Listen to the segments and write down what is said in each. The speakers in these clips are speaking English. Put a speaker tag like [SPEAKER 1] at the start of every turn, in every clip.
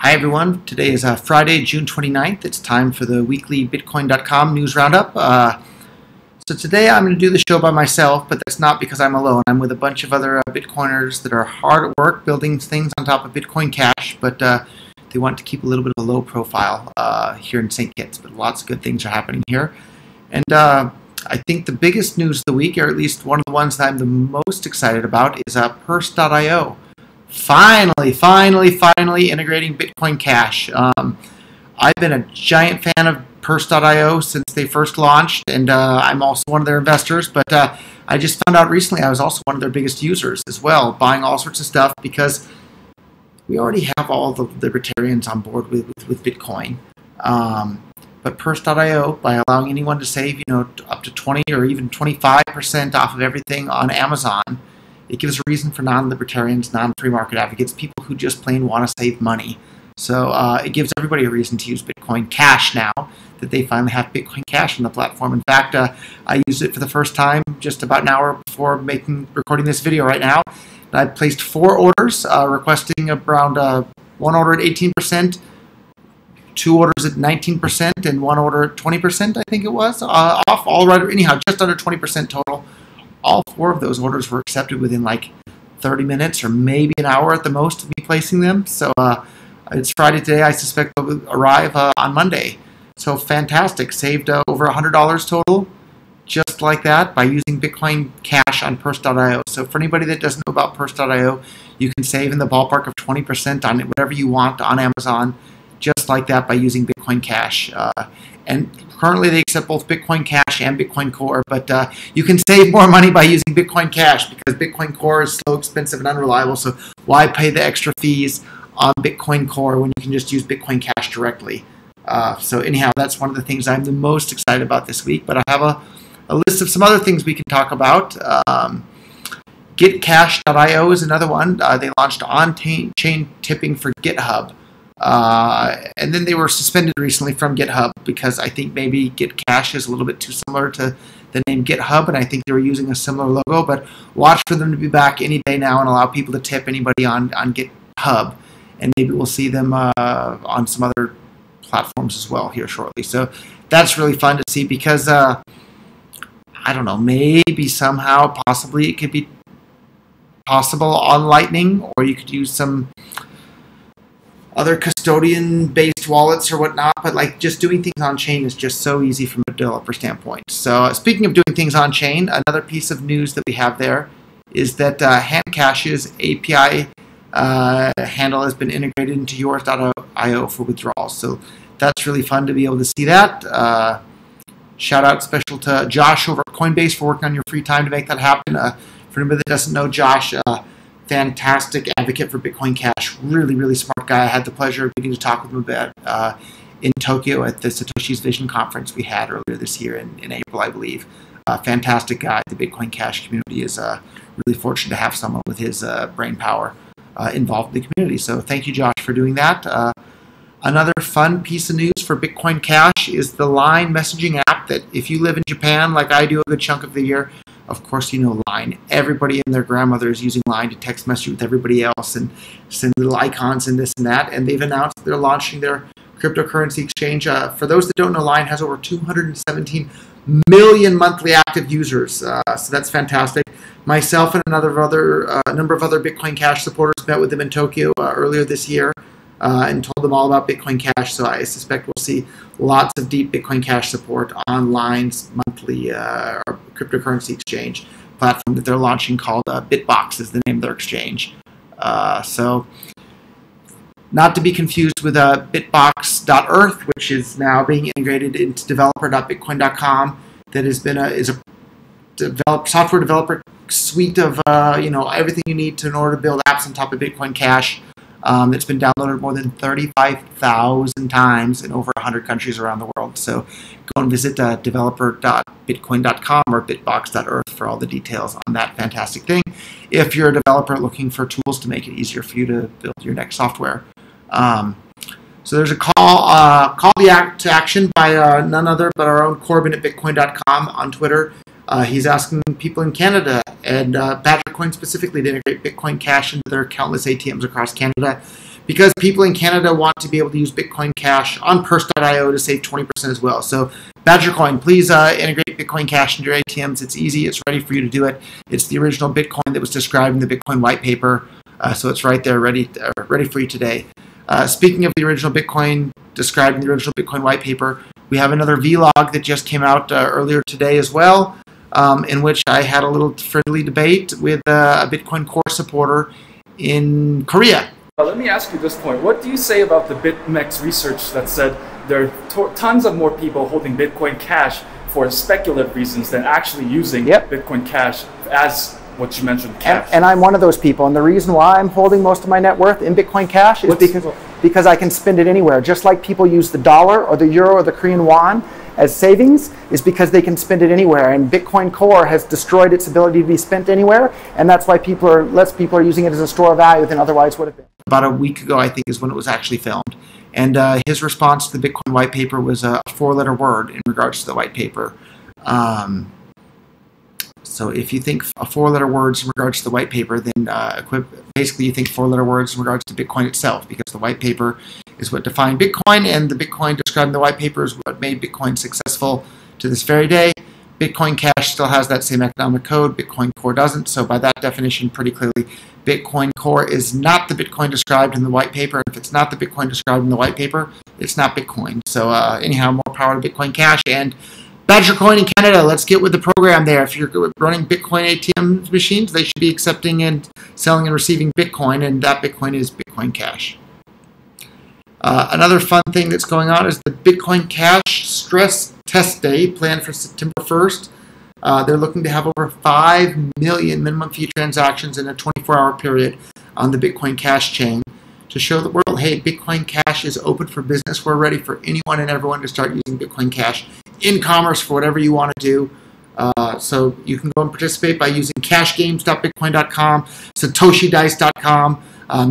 [SPEAKER 1] Hi everyone, today is Friday, June 29th. It's time for the weekly Bitcoin.com news roundup. So today I'm going to do the show by myself, but that's not because I'm alone. I'm with a bunch of other Bitcoiners that are hard at work building things on top of Bitcoin Cash, but they want to keep a little bit of a low profile here in St. Kitts, but lots of good things are happening here. And I think the biggest news of the week, or at least one of the ones that I'm the most excited about, is purse.io. Finally integrating Bitcoin Cash. I've been a giant fan of purse.io since they first launched, and I'm also one of their investors, but I just found out recently I was also one of their biggest users as well, buying all sorts of stuff because we already have all the libertarians on board with Bitcoin. But purse.io, by allowing anyone to save, up to 20 or even 25% off of everything on Amazon, it gives a reason for non-libertarians, non-free market advocates, people who just plain want to save money. So it gives everybody a reason to use Bitcoin Cash now that they finally have Bitcoin Cash on the platform. In fact, I used it for the first time just about an hour before recording this video right now. I placed 4 orders requesting around one order at 18%, 2 orders at 19%, and 1 order at 20%, I think it was, off all right, anyhow, just under 20% total. All 4 of those orders were accepted within like 30 minutes or maybe an hour at the most of me placing them. So it's Friday today. I suspect they'll arrive on Monday. So fantastic. Saved over $100 total just like that by using Bitcoin Cash on purse.io. So for anybody that doesn't know about purse.io, you can save in the ballpark of 20% on whatever you want on Amazon just like that by using Bitcoin Cash. And currently they accept both Bitcoin Cash and Bitcoin Core, but you can save more money by using Bitcoin Cash because Bitcoin Core is slow, expensive, and unreliable, so why pay the extra fees on Bitcoin Core when you can just use Bitcoin Cash directly? So anyhow, that's one of the things I'm the most excited about this week, but I have a list of some other things we can talk about. Getcash.io is another one. They launched on-chain tipping for Github. And then they were suspended recently from GitHub because I think maybe Getcash is a little bit too similar to the name GitHub, and I think they were using a similar logo, but watch for them to be back any day now and allow people to tip anybody on GitHub, and maybe we'll see them on some other platforms as well here shortly. So that's really fun to see because, I don't know, maybe somehow, possibly it could be possible on Lightning, or you could use some other custodian-based wallets or whatnot, but like just doing things on-chain is just so easy from a developer standpoint. So speaking of doing things on-chain, another piece of news that we have there is that Handcash's API handle has been integrated into yours.io for withdrawals. So that's really fun to be able to see that. Shout out special to Josh over at Coinbase for working on your free time to make that happen. For anybody that doesn't know Josh, fantastic advocate for Bitcoin Cash. Really smart guy. I had the pleasure of getting to talk with him about in Tokyo at the Satoshi's Vision conference we had earlier this year in April, I believe. Fantastic guy. The Bitcoin Cash community is really fortunate to have someone with his brain power involved in the community. So thank you, Josh, for doing that. Another fun piece of news for Bitcoin Cash is the Line messaging app that if you live in Japan, like I do a good chunk of the year, of course, you know Line. Everybody and their grandmother is using Line to text message with everybody else and send little icons and this and that. And they've announced they're launching their cryptocurrency exchange. For those that don't know, Line has over 217 million monthly active users. So that's fantastic. Myself and a number of other Bitcoin Cash supporters met with them in Tokyo earlier this year and told them all about Bitcoin Cash. So I suspect we'll see lots of deep Bitcoin Cash support on Line's monthly cryptocurrency exchange platform that they're launching called Bitbox is the name of their exchange. So not to be confused with bitbox.earth, which is now being integrated into developer.bitcoin.com, that has been is a software developer suite of everything you need in order to build apps on top of Bitcoin Cash. It's been downloaded more than 35,000 times in over 100 countries around the world. So go and visit developer.bitcoin.com or bitbox.earth for all the details on that fantastic thing if you're a developer looking for tools to make it easier for you to build your next software. So there's a call to action by none other but our own Corbin at Bitcoin.com on Twitter. He's asking people in Canada and Badger Coin specifically to integrate Bitcoin Cash into their countless ATMs across Canada because people in Canada want to be able to use Bitcoin Cash on Purse.io to save 20% as well. So Badgercoin, please integrate Bitcoin Cash into your ATMs. It's easy. It's ready for you to do it. It's the original Bitcoin that was described in the Bitcoin white paper. So it's right there, ready for you today. Speaking of the original Bitcoin described in the original Bitcoin white paper, we have another vlog that just came out earlier today as well, in which I had a little friendly debate with a Bitcoin Core supporter in Korea.
[SPEAKER 2] Let me ask you this point. What do you say about the BitMEX research that said there are tons of more people holding Bitcoin Cash for speculative reasons than actually using Bitcoin Cash as what you mentioned, cash?
[SPEAKER 3] And I'm one of those people. And the reason why I'm holding most of my net worth in Bitcoin Cash is because I can spend it anywhere. Just like people use the dollar or the euro or the Korean won as savings, is because they can spend it anywhere. And Bitcoin Core has destroyed its ability to be spent anywhere, and that's why less people are using it as a store of value than otherwise would have been.
[SPEAKER 1] About a week ago, I think, is when it was actually filmed. And his response to the Bitcoin white paper was a 4-letter word in regards to the white paper. So if you think 4-letter words in regards to the white paper, then basically you think 4-letter words in regards to Bitcoin itself, because the white paper is what defined Bitcoin, and the Bitcoin described in the white paper is what made Bitcoin successful to this very day. Bitcoin Cash still has that same economic code. Bitcoin Core doesn't. So by that definition, pretty clearly, Bitcoin Core is not the Bitcoin described in the white paper. If it's not the Bitcoin described in the white paper, it's not Bitcoin. So anyhow, more power to Bitcoin Cash. And Badgercoin in Canada, let's get with the program there. If you're running Bitcoin ATM machines, they should be accepting and selling and receiving Bitcoin, and that Bitcoin is Bitcoin Cash. Another fun thing that's going on is the Bitcoin Cash Stress Test Day planned for September 1st. They're looking to have over 5 million minimum fee transactions in a 24-hour period on the Bitcoin Cash chain to show the world, hey, Bitcoin Cash is open for business. We're ready for anyone and everyone to start using Bitcoin Cash in commerce for whatever you want to do. So you can go and participate by using cashgames.bitcoin.com, satoshidiced.com,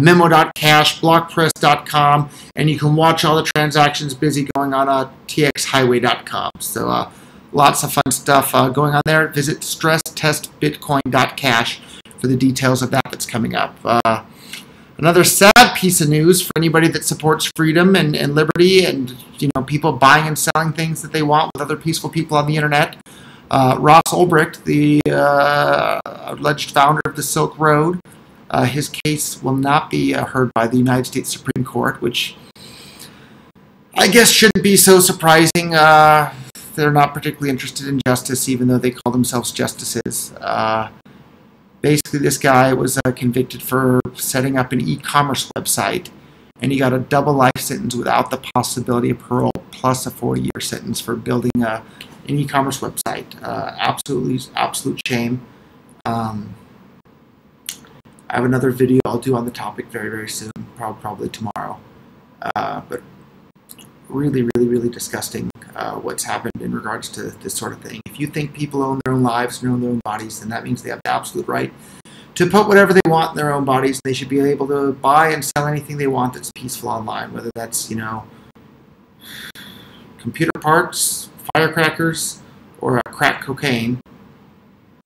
[SPEAKER 1] memo.cash, blockpress.com, and you can watch all the transactions busy going on txhighway.com. So lots of fun stuff going on there. Visit stresstestbitcoin.cash for the details of that's coming up. Another sad piece of news for anybody that supports freedom and liberty and people buying and selling things that they want with other peaceful people on the internet. Ross Ulbricht, the alleged founder of the Silk Road, his case will not be heard by the United States Supreme Court, which I guess shouldn't be so surprising. They're not particularly interested in justice, even though they call themselves justices. Basically, this guy was convicted for setting up an e-commerce website, and he got a double life sentence without the possibility of parole, plus a 40-year sentence for building an e-commerce website. Absolute shame. I have another video I'll do on the topic very, very soon, probably tomorrow. But really disgusting what's happened in regards to this sort of thing. If you think people own their own lives and own their own bodies, then that means they have the absolute right to put whatever they want in their own bodies. They should be able to buy and sell anything they want that's peaceful online, whether that's, computer parts, firecrackers, or crack cocaine.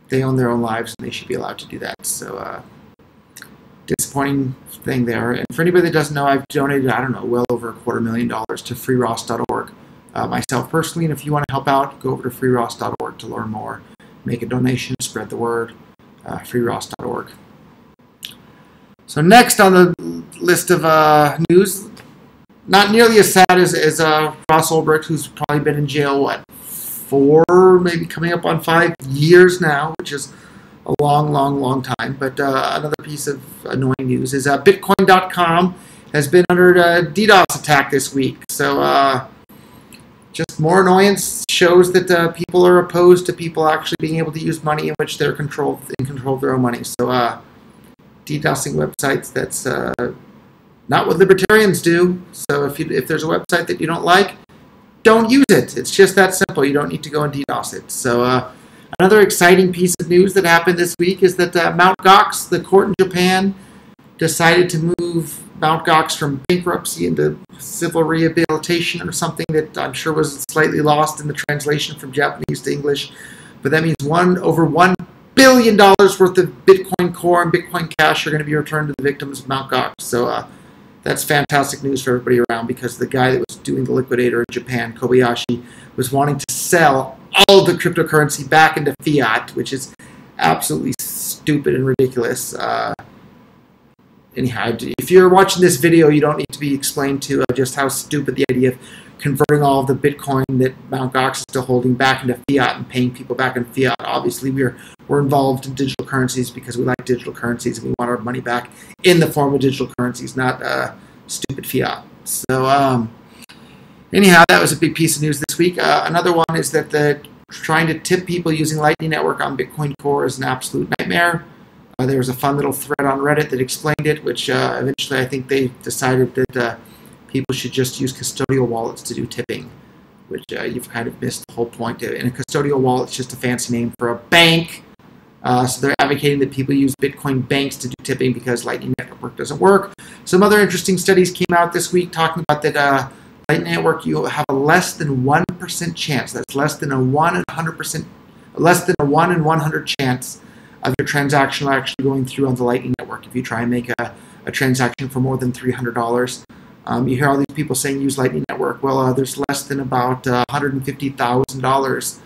[SPEAKER 1] They own their own lives and they should be allowed to do that. So, disappointing thing there. And for anybody that doesn't know, I've donated, well over $250,000 to freeross.org myself personally. And if you want to help out, go over to freeross.org to learn more. Make a donation, spread the word. freeross.org. So next on the list of news, not nearly as sad as Ross Ulbricht, who's probably been in jail, 4, maybe coming up on 5 years now, which is a long time. But another piece of annoying news is Bitcoin.com has been under a DDoS attack this week. So just more annoyance, shows that people are opposed to people actually being able to use money in which they're in control of their own money. So DDoSing websites, that's not what libertarians do. So if there's a website that you don't like, don't use it. It's just that simple. You don't need to go and DDoS it. So another exciting piece of news that happened this week is that Mt. Gox, the court in Japan, decided to move Mt. Gox from bankruptcy into civil rehabilitation, or something that I'm sure was slightly lost in the translation from Japanese to English. But that means over $1 billion worth of Bitcoin Core and Bitcoin Cash are going to be returned to the victims of Mt. Gox. So that's fantastic news for everybody around, because the guy that was doing the liquidator in Japan, Kobayashi, was wanting to sell all the cryptocurrency back into fiat, which is absolutely stupid and ridiculous. Anyhow, if you're watching this video, you don't need to be explained to just how stupid the idea of converting all of the Bitcoin that Mt. Gox is still holding back into fiat and paying people back in fiat. Obviously, we're involved in digital currencies because we like digital currencies and we want our money back in the form of digital currencies, not stupid fiat. So, anyhow, that was a big piece of news this week. Another one is that trying to tip people using Lightning Network on Bitcoin Core is an absolute nightmare. There was a fun little thread on Reddit that explained it, which eventually I think they decided that people should just use custodial wallets to do tipping, which you've kind of missed the whole point. And a custodial wallet is just a fancy name for a bank. So they're advocating that people use Bitcoin banks to do tipping because Lightning Network doesn't work. Some other interesting studies came out this week talking about that Lightning Network, you have a less than 1% chance. That's less than a 1 in 100%, less than a 1 in 100 chance of your transaction actually going through on the Lightning Network. If you try and make a transaction for more than $300, you hear all these people saying use Lightning Network. Well, there's less than about $150,000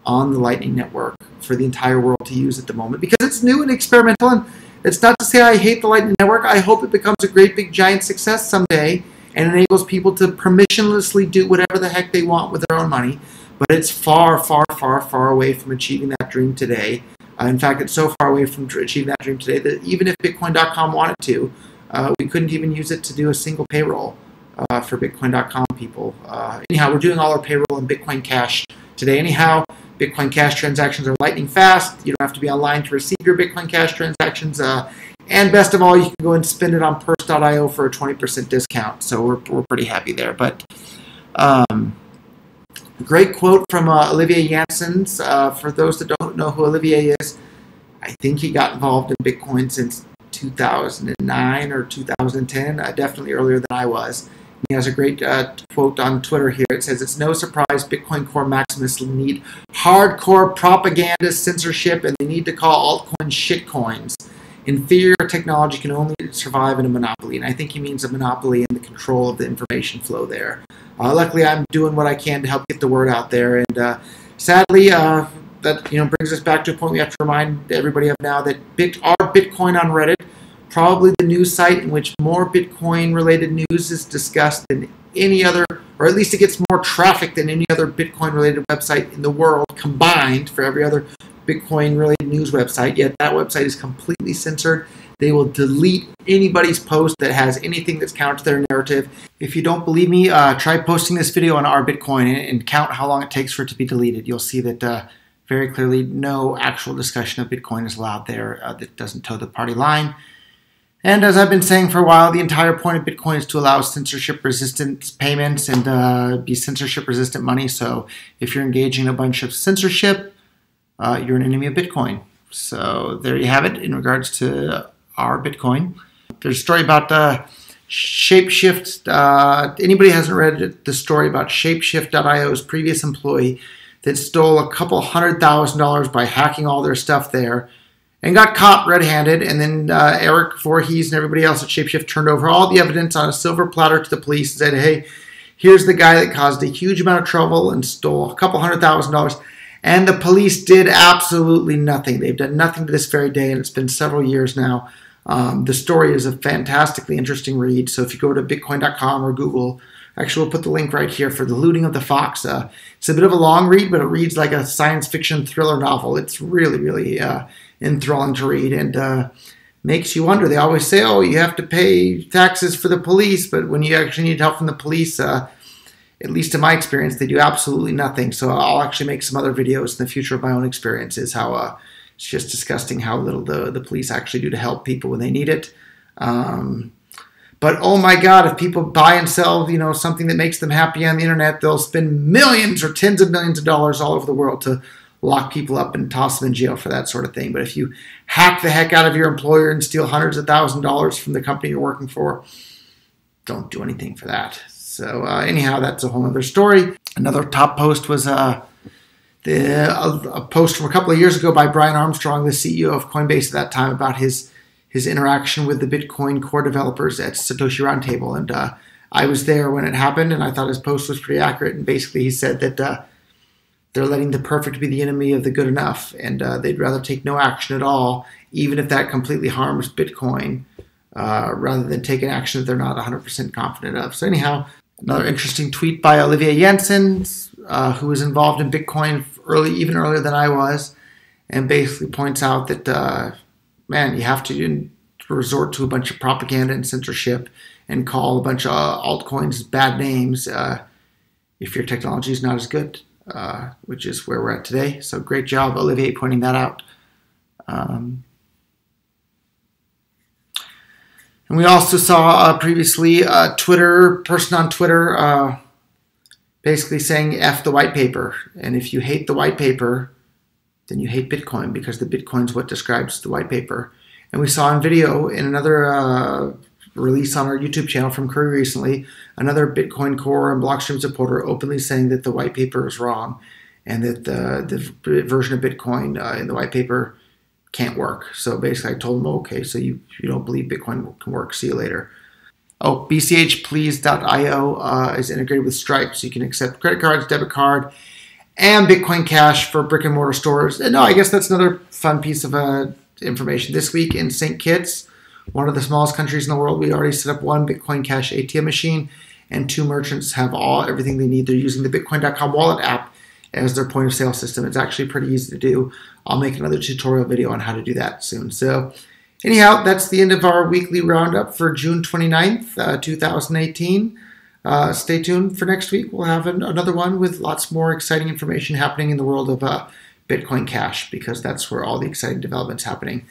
[SPEAKER 1] on the Lightning Network for the entire world to use at the moment, because it's new and experimental. And it's not to say I hate the Lightning Network. I hope it becomes a great big giant success someday and enables people to permissionlessly do whatever the heck they want with their own money. But it's far, far, far, far away from achieving that dream today. In fact, it's so far away from achieving that dream today that even if Bitcoin.com wanted to, we couldn't even use it to do a single payroll for Bitcoin.com people. Anyhow, we're doing all our payroll in Bitcoin Cash today. Anyhow, Bitcoin Cash transactions are lightning fast. You don't have to be online to receive your Bitcoin Cash transactions. And best of all, you can go and spend it on purse.io for a 20% discount. So we're pretty happy there. But great quote from Olivier Janssens. For those that don't know who Olivier is, I think he got involved in Bitcoin since 2009 or 2010, definitely earlier than I was. He has a great quote on Twitter here. It says, "It's no surprise Bitcoin Core maximalists need hardcore propaganda, censorship, and they need to call altcoins shitcoins. Inferior technology can only survive in a monopoly." And I think he means a monopoly in the control of the information flow there. Luckily, I'm doing what I can to help get the word out there. And sadly, that brings us back to a point we have to remind everybody of now, that our Bitcoin on Reddit, probably the news site in which more Bitcoin-related news is discussed than any other, or at least it gets more traffic than any other Bitcoin-related website in the world combined for every other Bitcoin-related news website. Yet that website is completely censored. They will delete anybody's post that has anything that's counter to their narrative. If you don't believe me, try posting this video on our Bitcoin and count how long it takes for it to be deleted. You'll see that very clearly no actual discussion of Bitcoin is allowed there that doesn't toe the party line. And as I've been saying for a while, the entire point of Bitcoin is to allow censorship-resistant payments and be censorship-resistant money. So if you're engaging in a bunch of censorship, you're an enemy of Bitcoin. So there you have it in regards to our Bitcoin. There's a story about Shapeshift. Anybody hasn't read the story about Shapeshift.io's previous employee that stole a couple $100,000 by hacking all their stuff there and got caught red-handed, and then Erik Voorhees and everybody else at Shapeshift turned over all the evidence on a silver platter to the police and said, hey, here's the guy that caused a huge amount of trouble and stole a couple $100,000. And the police did absolutely nothing. They've done nothing to this very day, and it's been several years now. The story is a fantastically interesting read. So if you go to Bitcoin.com or Google, actually we'll put the link right here for The Looting of the Fox. It's a bit of a long read, but it reads like a science fiction thriller novel. It's really, really enthralling to read, and makes you wonder. They always say, oh, you have to pay taxes for the police, but when you actually need help from the police, at least in my experience, they do absolutely nothing. So I'll actually make some other videos in the future of my own experiences, how it's just disgusting how little the police actually do to help people when they need it. But oh my God, if people buy and sell, something that makes them happy on the internet, they'll spend millions or tens of millions of dollars all over the world to lock people up and toss them in jail for that sort of thing. But if you hack the heck out of your employer and steal hundreds of thousands of dollars from the company you're working for, don't do anything for that. So anyhow, that's a whole other story. Another top post was a post from a couple of years ago by Brian Armstrong, the CEO of Coinbase at that time, about his his interaction with the Bitcoin core developers at Satoshi Roundtable. And I was there when it happened, and I thought his post was pretty accurate. And basically he said that they're letting the perfect be the enemy of the good enough, and they'd rather take no action at all, even if that completely harms Bitcoin, rather than take an action that they're not 100% confident of. So anyhow, another interesting tweet by Olivier Jensen, who was involved in Bitcoin even earlier than I was, and basically points out that, man, you have to resort to a bunch of propaganda and censorship and call a bunch of altcoins bad names if your technology is not as good, which is where we're at today. So great job, Olivier, pointing that out. And we also saw previously a person on Twitter basically saying F the white paper. And if you hate the white paper, then you hate Bitcoin, because the Bitcoin's what describes the white paper. And we saw on video in another release on our YouTube channel from Curry recently, another Bitcoin Core and Blockstream supporter openly saying that the white paper is wrong, and that the version of Bitcoin in the white paper can't work. So basically I told him, okay, so you don't believe Bitcoin can work, see you later. Oh, bchplease.io is integrated with Stripe, so you can accept credit cards, debit card, and Bitcoin Cash for brick and mortar stores. And no, I guess that's another fun piece of information. This week in St. Kitts, one of the smallest countries in the world, we already set up one Bitcoin Cash ATM machine, and 2 merchants have everything they need. They're using the Bitcoin.com wallet app as their point of sale system. It's actually pretty easy to do. I'll make another tutorial video on how to do that soon. So anyhow, that's the end of our weekly roundup for June 29th, 2018. Stay tuned for next week. We'll have another one with lots more exciting information happening in the world of Bitcoin Cash, because that's where all the exciting developments happening.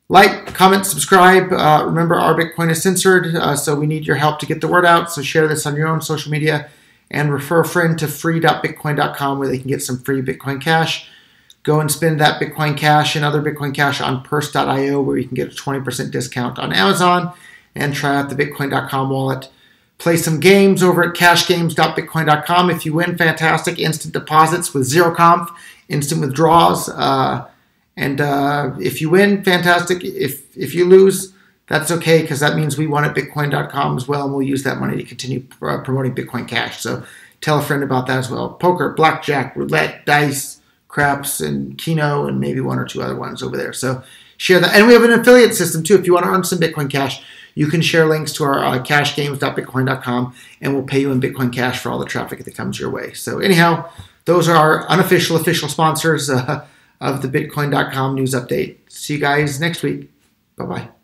[SPEAKER 1] Like, comment, subscribe. Remember, our Bitcoin is censored, so we need your help to get the word out. So share this on your own social media, and refer a friend to free.bitcoin.com, where they can get some free Bitcoin Cash. Go and spend that Bitcoin Cash and other Bitcoin Cash on purse.io, where you can get a 20% discount on Amazon, and try out the Bitcoin.com wallet. Play some games over at cashgames.bitcoin.com. If you win, fantastic. Instant deposits with zero conf, instant withdrawals. And if you win, fantastic. If you lose, that's okay, because that means we won at Bitcoin.com as well, and we'll use that money to continue promoting Bitcoin Cash. So tell a friend about that as well. Poker, blackjack, roulette, dice, craps, and Keno, and maybe 1 or 2 other ones over there. So share that. And we have an affiliate system too. If you want to earn some Bitcoin Cash, you can share links to our cashgames.bitcoin.com, and we'll pay you in Bitcoin Cash for all the traffic that comes your way. So anyhow, those are our unofficial official sponsors of the Bitcoin.com news update. See you guys next week. Bye-bye.